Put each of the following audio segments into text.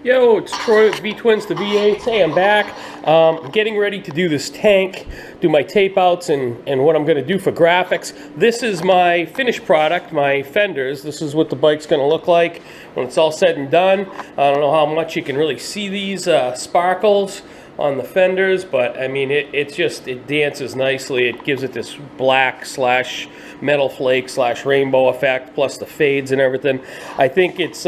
Yo, it's Troy with V-Twins to V8s. Hey, I'm back. I'm getting ready to do this tank, do my tape outs and what I'm going to do for graphics. This is my finished product, my fenders. This is what the bike's going to look like when it's all said and done. I don't know how much you can really see these sparkles on the fenders, but I mean it dances nicely. It gives it this black slash metal flake slash rainbow effect, plus the fades and everything. I think it's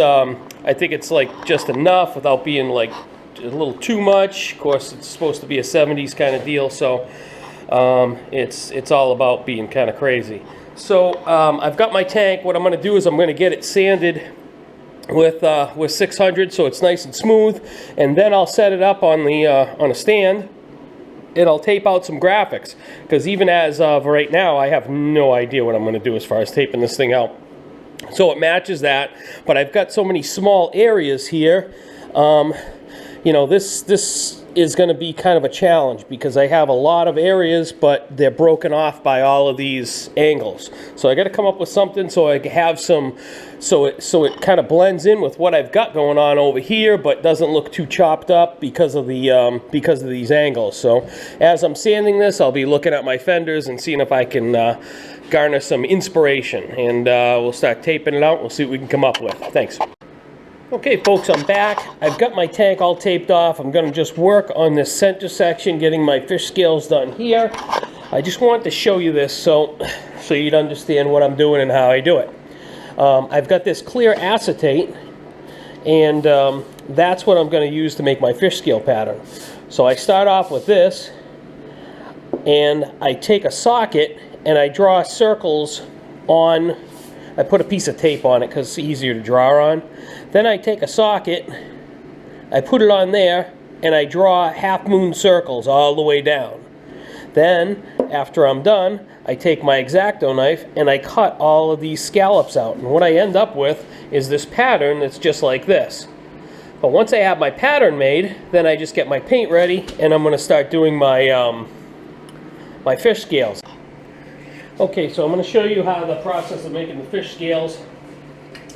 like just enough without being like a little too much. Of course, it's supposed to be a 70s kind of deal, so it's all about being kind of crazy. So I've got my tank. What I'm going to do is I'm going to get it sanded with 600 so it's nice and smooth, and then I'll set it up on the on a stand and I'll tape out some graphics, because even as of right now I have no idea what I'm going to do as far as taping this thing out. So it matches that, but I've got so many small areas here. You know, this is going to be kind of a challenge because I have a lot of areas, but they're broken off by all of these angles. So I got to come up with something so I can have some, so it kind of blends in with what I've got going on over here, but doesn't look too chopped up because of these angles. So as I'm sanding this, I'll be looking at my fenders and seeing if I can garner some inspiration, and we'll start taping it out. We'll see what we can come up with. Thanks. Okay folks, I'm back. I've got my tank all taped off. I'm going to just work on this center section, getting my fish scales done here. I just wanted to show you this so you'd understand what I'm doing and how I do it. I've got this clear acetate, and that's what I'm going to use to make my fish scale pattern. So I start off with this, and I take a socket and I draw circles on. I put a piece of tape on it because it's easier to draw on. Then I take a socket, I put it on there, and I draw half moon circles all the way down. Then, after I'm done, I take my X-Acto knife and I cut all of these scallops out. And what I end up with is this pattern that's just like this. But once I have my pattern made, then I just get my paint ready, and I'm going to start doing my, my fish scales. Okay, so I'm going to show you how the process of making the fish scales.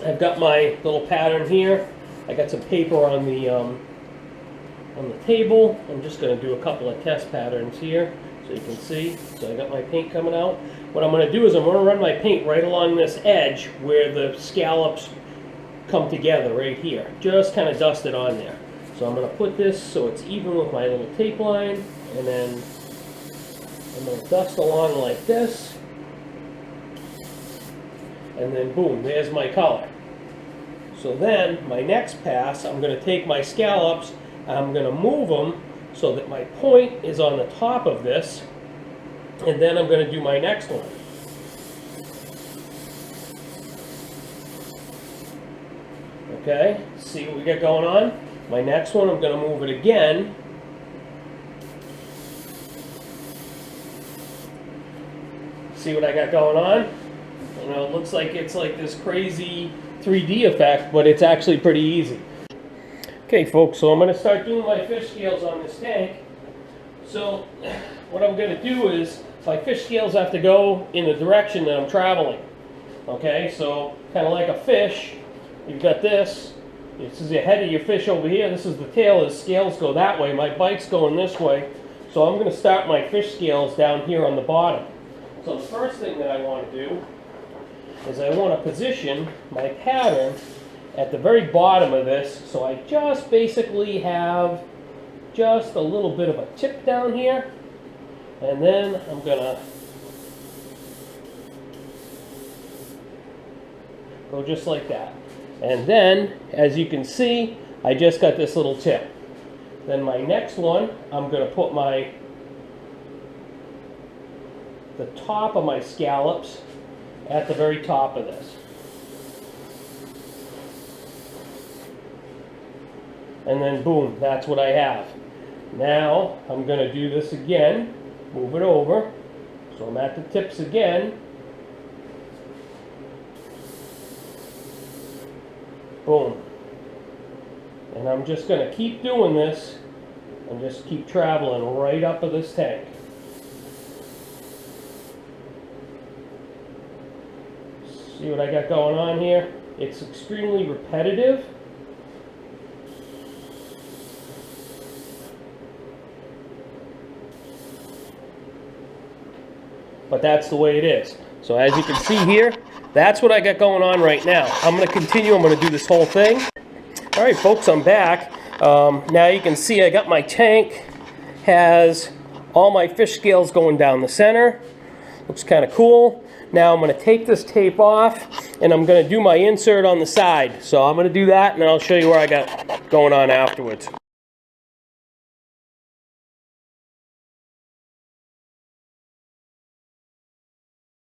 I've got my little pattern here. I got some paper on the table. I'm just going to do a couple of test patterns here so you can see. So I got my paint coming out. What I'm going to do is I'm going to run my paint right along this edge where the scallops come together right here. Just kind of dust it on there. So I'm going to put this so it's even with my little tape line, and then I'm going to dust along like this. And then boom, there's my color. So then my next pass, I'm going to take my scallops, I'm going to move them so that my point is on the top of this, and then I'm going to do my next one. Okay, see what we got going on? My next one, I'm going to move it again. See what I got going on? You know, it looks like it's like this crazy 3D effect, but it's actually pretty easy. Okay folks, so I'm going to start doing my fish scales on this tank. So what I'm going to do is, my fish scales have to go in the direction that I'm traveling. Okay, so kind of like a fish, you've got this. This is the head of your fish over here. This is the tail. His scales go that way. My bike's going this way. So I'm going to start my fish scales down here on the bottom. So the first thing that I want to do is I want to position my pattern at the very bottom of this, so I just basically have just a little bit of a tip down here, and then I'm going to go just like that. And then, as you can see, I just got this little tip. Then my next one, I'm going to put the top of my scallops at the very top of this. And then boom, that's what I have. Now I'm going to do this again, move it over, so I'm at the tips again. Boom. And I'm just going to keep doing this and just keep traveling right up of this tank. See what I got going on here? It's extremely repetitive. but that's the way it is. So as you can see here, that's what I got going on right now. I'm going to continue. I'm going to do this whole thing. All right, folks, I'm back. Now you can see I got my tank, has all my fish scales going down the center. Looks kind of cool. Now I'm going to take this tape off and I'm going to do my insert on the side. So I'm going to do that and then I'll show you where I got going on afterwards.